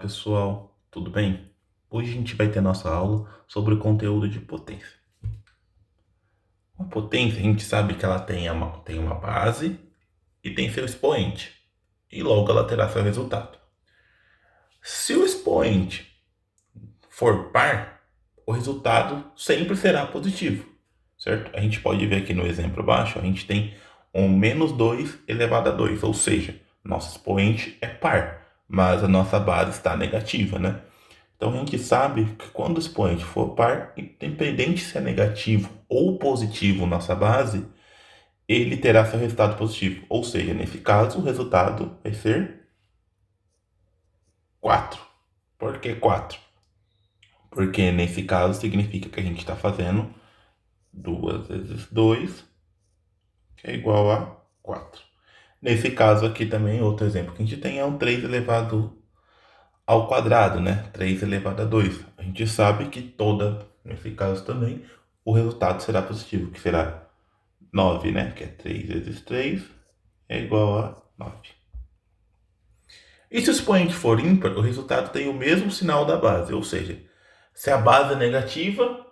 pessoal, tudo bem? Hoje a gente vai ter nossa aula sobre o conteúdo de potência. Uma potência, a gente sabe que ela tem uma base e tem seu expoente, e logo ela terá seu resultado. Se o expoente for par, o resultado sempre será positivo, certo? A gente pode ver aqui no exemplo abaixo, a gente tem um menos 2 elevado a 2, ou seja, nosso expoente é par, mas a nossa base está negativa, né? Então a gente sabe que quando o expoente for par, independente se é negativo ou positivo nossa base, ele terá seu resultado positivo. Ou seja, nesse caso, o resultado vai ser 4. Por que 4? Porque nesse caso significa que a gente está fazendo 2 vezes 2, que é igual a 4. Nesse caso aqui também, outro exemplo que a gente tem é um 3 elevado ao quadrado, né? 3 elevado a 2. A gente sabe que nesse caso também, o resultado será positivo, que será 9, né? Que é 3 vezes 3 é igual a 9. E se o expoente for ímpar, o resultado tem o mesmo sinal da base, ou seja, se a base é negativa,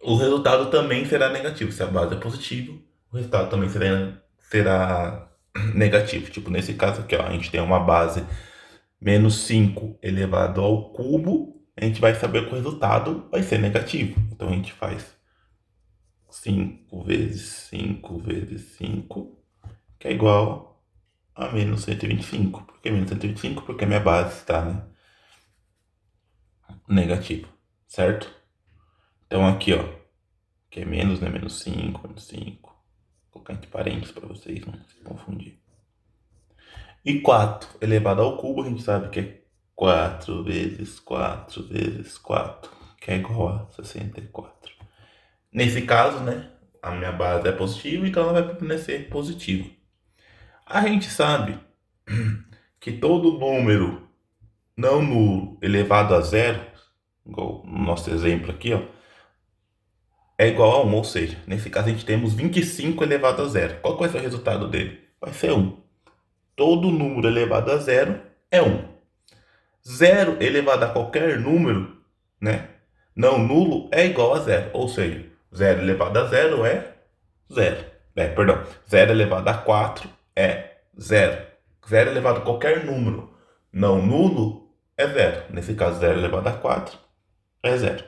o resultado também será negativo. Se a base é positiva, o resultado também será negativo. Tipo, nesse caso aqui, ó, a gente tem uma base menos 5 elevado ao cubo, a gente vai saber que o resultado vai ser negativo. Então a gente faz 5 vezes 5 vezes 5, que é igual a menos 125. Por que menos 125? Porque a minha base está, né, negativa, certo? Então aqui, ó, que é menos, né, menos 5, menos 5. Vou colocar entre parênteses para vocês não se confundir. E 4 elevado ao cubo, a gente sabe que é 4 vezes 4 vezes 4, que é igual a 64. Nesse caso, né, a minha base é positiva, então ela vai permanecer positiva. A gente sabe que todo número não nulo elevado a zero, igual no nosso exemplo aqui, ó, é igual a 1, ou seja, nesse caso a gente temos 25 elevado a zero. Qual que vai ser o resultado dele? Vai ser 1. Todo número elevado a zero é 1. Zero elevado a qualquer número, né, não nulo é igual a zero, ou seja, zero elevado a zero é zero. Perdão, zero elevado a 4 é zero. Zero elevado a qualquer número não nulo é zero. Nesse caso, zero elevado a 4 é zero.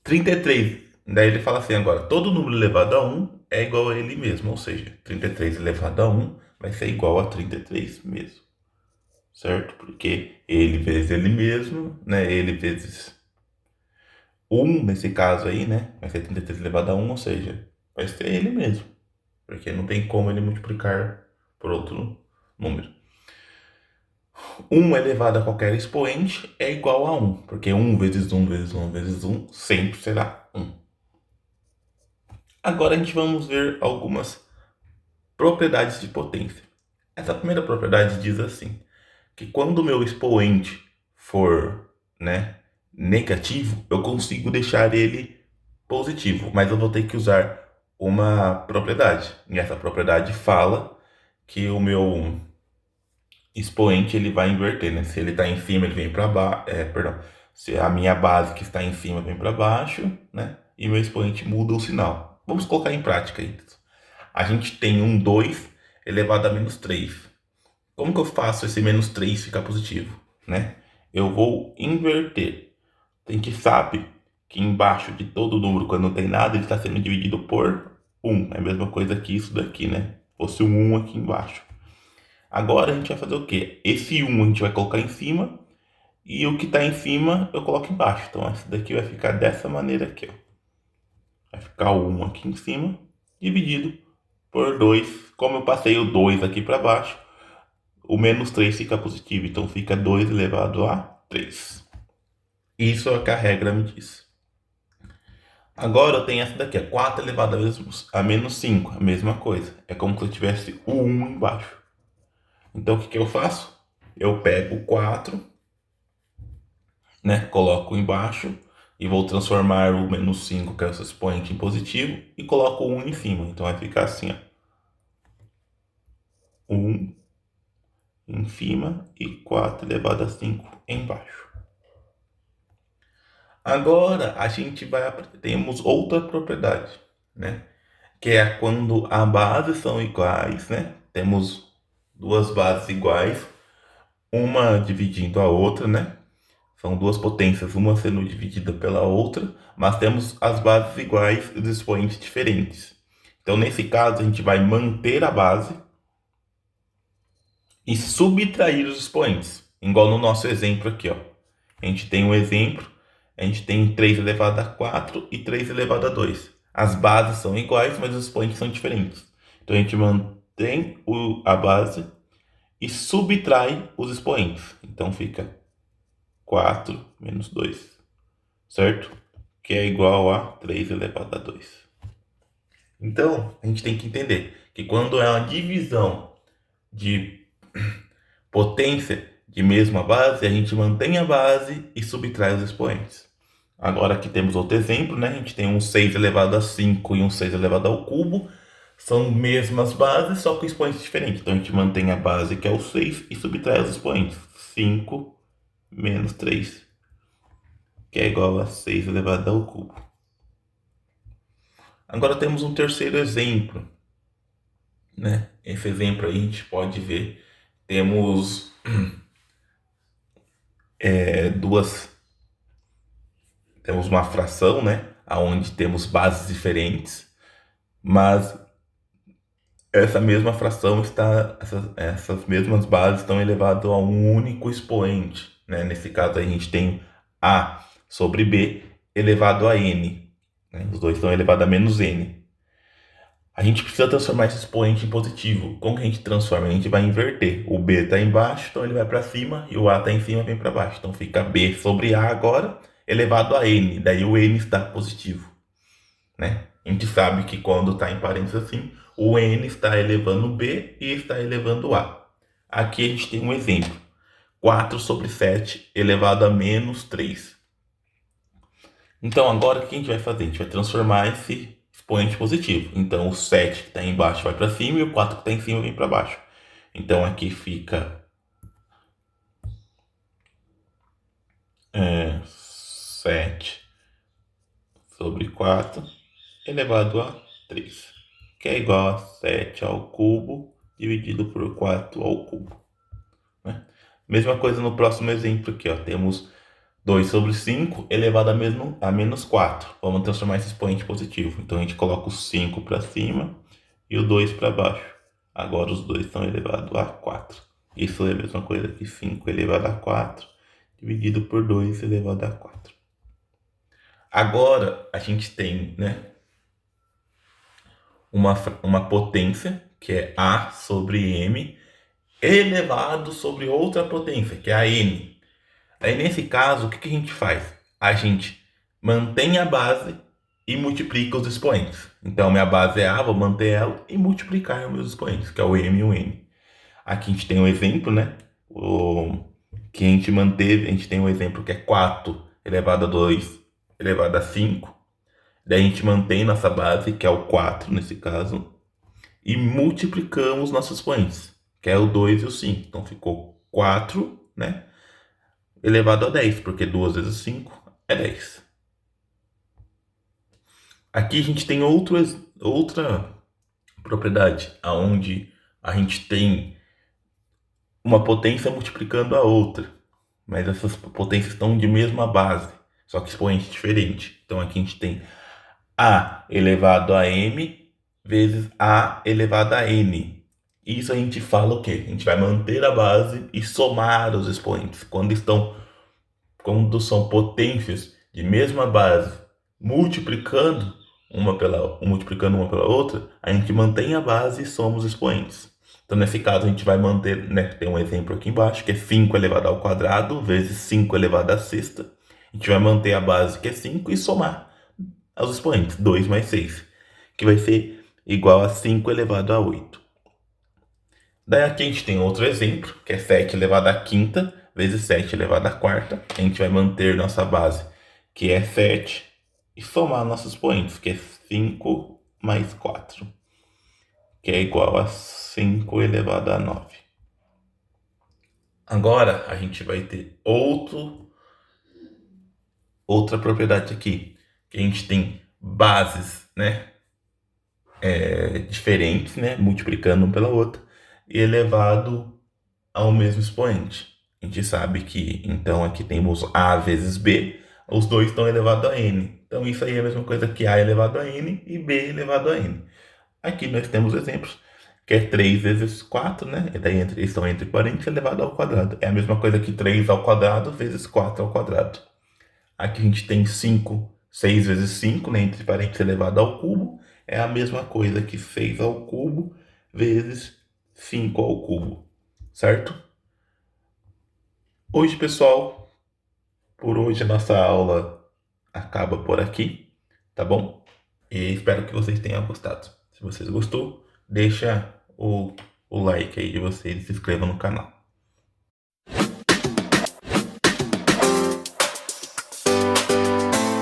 33, daí ele fala assim agora, todo número elevado a 1 é igual a ele mesmo, ou seja, 33 elevado a 1 vai ser igual a 33 mesmo, certo? Porque ele vezes ele mesmo, né, ele vezes 1 nesse caso aí, né, vai ser 33 elevado a 1, ou seja, vai ser ele mesmo, porque não tem como ele multiplicar por outro número. 1 elevado a qualquer expoente é igual a 1, porque 1 vezes 1 vezes 1 vezes 1 sempre será 1. Agora a gente vamos ver algumas propriedades de potência. Essa primeira propriedade diz assim, que quando o meu expoente for, né, negativo, eu consigo deixar ele positivo, mas eu vou ter que usar uma propriedade. E essa propriedade fala que o meu expoente ele vai inverter, né? Se ele está em cima, ele vem para baixo, perdão. Se a minha base que está em cima vem para baixo, né? E meu expoente muda o sinal. Vamos colocar em prática isso. A gente tem um 2 elevado a menos 3. Como que eu faço esse menos 3 ficar positivo, né? Eu vou inverter. A gente sabe que embaixo de todo número, quando não tem nada, ele está sendo dividido por 1. É a mesma coisa que isso daqui, né? Fosse um 1 aqui embaixo. Agora a gente vai fazer o quê? Esse 1 a gente vai colocar em cima e o que está em cima eu coloco embaixo. Então esse daqui vai ficar dessa maneira aqui, ó. Vai ficar o 1 aqui em cima dividido por 2. Como eu passei o 2 aqui para baixo, o menos 3 fica positivo. Então fica 2 elevado a 3. Isso é o que a regra me diz. Agora eu tenho essa daqui, 4 elevado a menos 5. A mesma coisa. É como se eu tivesse o 1 embaixo. Então o que eu faço? Eu pego o 4, né, coloco embaixo e vou transformar o menos 5, que é o seu expoente, em positivo, e coloco o 1 em cima. Então vai ficar assim, ó. 1 em cima e 4 elevado a 5 embaixo. Agora a gente temos outra propriedade, né? Que é quando as bases são iguais, né? Temos duas bases iguais, uma dividindo a outra, né? São duas potências, uma sendo dividida pela outra, mas temos as bases iguais e os expoentes diferentes. Então, nesse caso, a gente vai manter a base e subtrair os expoentes, igual no nosso exemplo aqui, ó. A gente tem um exemplo, a gente tem 3 elevado a 4 e 3 elevado a 2. As bases são iguais, mas os expoentes são diferentes. Então, a gente mantém a base e subtrai os expoentes. Então, fica 4 menos 2, certo? Que é igual a 3 elevado a 2. Então, a gente tem que entender que quando é uma divisão de potência de mesma base, a gente mantém a base e subtrai os expoentes. Agora aqui temos outro exemplo, né? A gente tem um 6 elevado a 5 e um 6 elevado ao cubo. São mesmas bases, só com expoentes diferentes. Então a gente mantém a base, que é o 6, e subtrai os expoentes. 5 menos 3, que é igual a 6 elevado ao cubo. Agora temos um terceiro exemplo, né? Esse exemplo aí a gente pode ver, temos temos uma fração, né? Onde temos bases diferentes, mas essa mesma fração essas mesmas bases estão elevadas a um único expoente, né? Nesse caso a gente tem a sobre b elevado a n, né? Os dois estão elevados a menos n. A gente precisa transformar esse expoente em positivo. Como que a gente transforma? A gente vai inverter. O b está embaixo, então ele vai para cima, e o a está em cima, vem para baixo. Então fica b sobre a agora elevado a n. Daí o n está positivo, né? A gente sabe que quando está em parênteses assim, o n está elevando b e está elevando a. Aqui a gente tem um exemplo. 4 sobre 7 elevado a menos 3. Então agora o que a gente vai fazer? A gente vai transformar esse expoente positivo. Então o 7 que está embaixo vai para cima e o 4 que está em cima vem para baixo. Então aqui fica 7 sobre 4 elevado a 3, que é igual a 7 ao cubo dividido por 4 ao cubo, né? Mesma coisa no próximo exemplo aqui, ó. Temos 2 sobre 5 elevado a menos 4. Vamos transformar esse expoente positivo. Então a gente coloca o 5 para cima e o 2 para baixo. Agora os dois estão elevados a 4. Isso é a mesma coisa que 5 elevado a 4 dividido por 2 elevado a 4. Agora a gente tem, né, uma potência, que é A sobre M, elevado sobre outra potência, que é a N. Aí nesse caso, o que a gente faz? A gente mantém a base e multiplica os expoentes. Então minha base é A, vou manter ela e multiplicar os meus expoentes, que é o M e o N. Aqui a gente tem um exemplo, né? Que a gente manteve, a gente tem um exemplo que é 4 elevado a 2 elevado a 5. Daí a gente mantém nossa base, que é o 4 nesse caso, e multiplicamos nossos expoentes, que é o 2 e o 5. Então ficou 4, né, elevado a 10, porque 2 vezes 5 é 10. Aqui a gente tem outra propriedade, onde a gente tem uma potência multiplicando a outra, mas essas potências estão de mesma base, só que expoente diferente. Então aqui a gente tem a elevado a m vezes a elevado a n. Isso a gente fala o quê? A gente vai manter a base e somar os expoentes. Quando são potências de mesma base multiplicando uma pela outra, a gente mantém a base e soma os expoentes. Então, nesse caso, a gente vai manter, né, tem um exemplo aqui embaixo, que é 5 elevado ao quadrado vezes 5 elevado à sexta. A gente vai manter a base, que é 5, e somar os expoentes, 2 mais 6, que vai ser igual a 5 elevado a 8. Daí aqui a gente tem outro exemplo, que é 7 elevado à quinta vezes 7 elevado à quarta. A gente vai manter nossa base, que é 7, e somar nossos expoentes, que é 5 mais 4, que é igual a 5 elevado a 9. Agora a gente vai ter outra propriedade aqui, que a gente tem bases, né, diferentes, né, multiplicando uma pela outra, e elevado ao mesmo expoente. A gente sabe que, então, aqui temos A vezes B, os dois estão elevados a N. Então, isso aí é a mesma coisa que A elevado a N e B elevado a N. Aqui nós temos exemplos, que é 3 vezes 4, né? E daí eles estão entre parênteses elevado ao quadrado. É a mesma coisa que 3 ao quadrado vezes 4 ao quadrado. Aqui a gente tem 5, 6 vezes 5, né? Entre parênteses elevado ao cubo. É a mesma coisa que 6 ao cubo vezes 5 ao cubo, certo? Hoje, pessoal, por hoje a nossa aula acaba por aqui, tá bom? E espero que vocês tenham gostado. Se vocês gostou, deixa o like aí de vocês e se inscreva no canal.